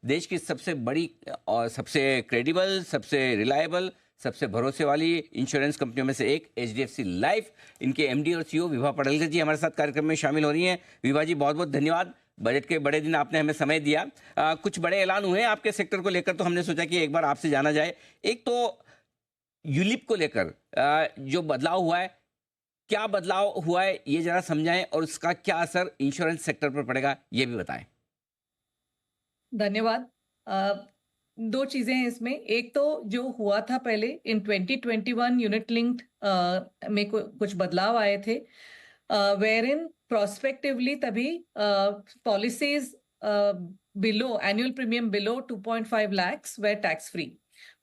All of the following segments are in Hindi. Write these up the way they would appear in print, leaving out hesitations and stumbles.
देश की सबसे बड़ी और सबसे क्रेडिबल, सबसे रिलायबल, सबसे भरोसे वाली इंश्योरेंस कंपनियों में से एक एचडीएफसी लाइफ। इनके एमडी और सीईओ विभा पडलकर जी हमारे साथ कार्यक्रम में शामिल हो रही हैं। विभा जी, बहुत बहुत धन्यवाद। बजट के बड़े दिन आपने हमें समय दिया। कुछ बड़े ऐलान हुए हैं आपके सेक्टर को लेकर, तो हमने सोचा कि एक बार आपसे जाना जाए। एक तो यूलिप को लेकर जो बदलाव हुआ है, क्या बदलाव हुआ है ये जरा समझाएं, और उसका क्या असर इंश्योरेंस सेक्टर पर पड़ेगा ये भी बताएं। धन्यवाद। दो चीजें हैं इसमें। एक तो जो हुआ था पहले इन 2021 यूनिट लिंक्ड में कुछ बदलाव आए थे, वेर इन प्रोस्पेक्टिवली तभी policies below annual premium below 2.5 lakhs were tax free.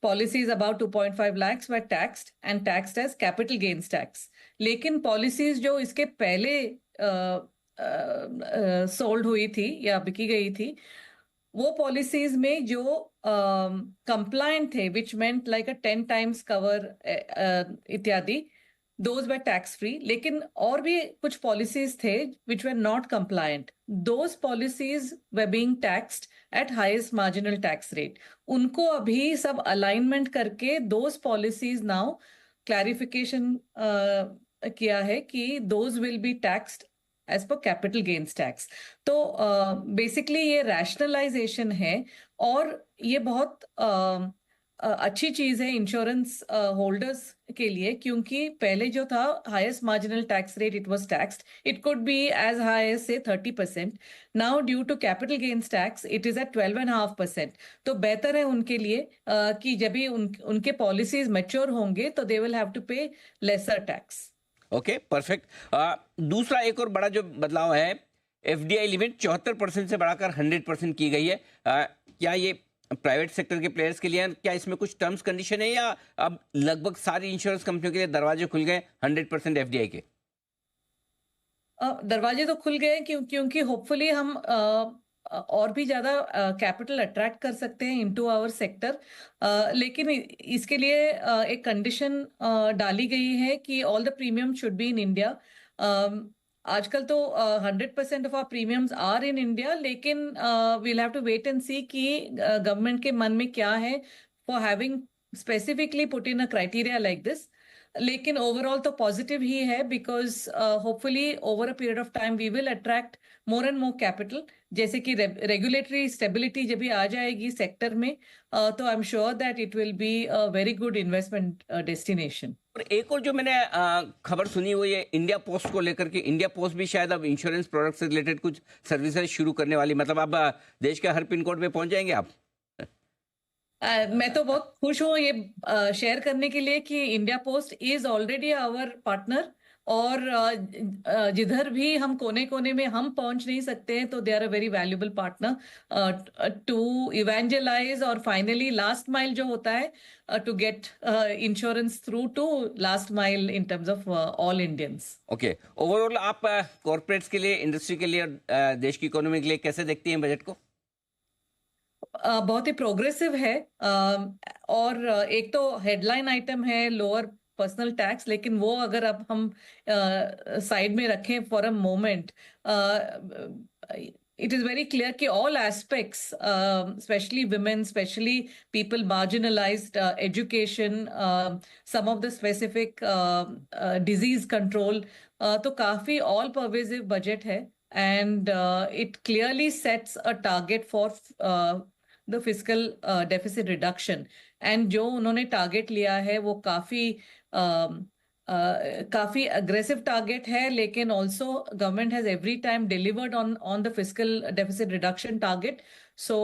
Policies above 2.5 lakhs were taxed and taxed as capital gains tax. लेकिन पॉलिसीज जो इसके पहले सोल्ड हुई थी या बिकी गई थी, वो पॉलिसीज में जो कंप्लायंट थे, which meant like a 10 times cover इत्यादि, दोज वर टैक्स फ्री। लेकिन और भी कुछ पॉलिसीज थे which were not compliant, those policies were being taxed at highest marginal tax rate. उनको अभी सब अलाइनमेंट करके दोज पॉलिसीज नाउ क्लैरिफिकेशन किया है कि those will be taxed as per capital gains tax. तो बेसिकली ये रैशनलाइजेशन है, और ये बहुत अच्छी चीज है इंश्योरेंस होल्डर्स के लिए, क्योंकि पहले जो था highest marginal tax rate, it was taxed, it could be as high as से 30%। Now due to capital gains tax it is at 12.5%। तो बेहतर है उनके लिए कि जब भी उनके पॉलिसीज मैच्योर होंगे तो दे विल हैव टू पे लेसर टैक्स। Okay, perfect. दूसरा एक और बड़ा जो बदलाव है, एफडीआई लिमिट 74% से बढ़ाकर 100% की गई है। क्या ये प्राइवेट सेक्टर के प्लेयर्स के लिए, क्या इसमें कुछ टर्म्स कंडीशन है, या अब लगभग सारी इंश्योरेंस कंपनियों के लिए दरवाजे खुल गए 100% एफडीआई के? दरवाजे तो खुल गए क्योंकि होपफुली हम और भी ज्यादा कैपिटल अट्रैक्ट कर सकते हैं इनटू आवर सेक्टर। लेकिन इसके लिए एक कंडीशन डाली गई है कि all the premium should be in India. आजकल तो 100% of our premiums are in India, लेकिन we'll have to wait and see कि गवर्नमेंट के मन में क्या है for having specifically put in a criteria like this. लेकिन ओवरऑल तो पॉजिटिव ही है, because hopefully over a period of time we will attract more and more capital. जैसे कि रेगुलेटरी स्टेबिलिटी जब भी आ जाएगी सेक्टर में, तो I am sure that it will be a very good investment destination. और एक और जो मैंने खबर सुनी वो ये इंडिया पोस्ट को लेकर के, इंडिया पोस्ट भी शायद अब इंश्योरेंस प्रोडक्ट से रिलेटेड कुछ सर्विसेज शुरू करने वाली, मतलब अब देश के हर पिन कोड में पहुंच जाएंगे आप? मैं तो बहुत खुश हूँ ये शेयर करने के लिए कि India post is already our partner, और जिधर भी हम कोने कोने में हम पहुंच नहीं सकते हैं तो they are a very valuable partner to evangelise, और फाइनली लास्ट माइल जो होता है to get insurance through to last mile in terms of all Indians. Okay, overall आप कॉर्पोरेट्स के लिए, इंडस्ट्री के लिए और देश की इकोनॉमी के लिए कैसे देखती हैं बजट को? बहुत ही प्रोग्रेसिव है। और एक तो हेडलाइन आइटम है लोअर पर्सनल टैक्स, लेकिन वो अगर अब हम साइड में रखें for a moment, it is very clear कि all aspects, especially women, especially people marginalized, education, some of the specific disease control, तो काफी all pervasive budget है, and it clearly sets a target for the fiscal deficit reduction. and जो उन्होंने टारगेट लिया है वो काफी अग्रेसिव टारगेट है, लेकिन also government has every time delivered on the fiscal deficit reduction target. So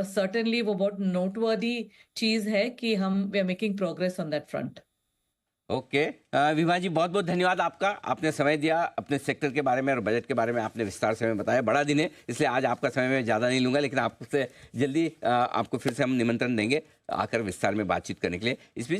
certainly वो बहुत नोटवर्दी चीज है कि हम we are making progress on that front. Okay, Vibha ji, बहुत बहुत धन्यवाद आपका। आपने समय दिया, अपने सेक्टर के बारे में और बजट के बारे में आपने विस्तार से हमें बताया। बड़ा दिन है इसलिए आज आपका समय मैं ज़्यादा नहीं लूंगा, लेकिन आपसे जल्दी आपको फिर से हम निमंत्रण देंगे आकर विस्तार में बातचीत करने के लिए। इस बीच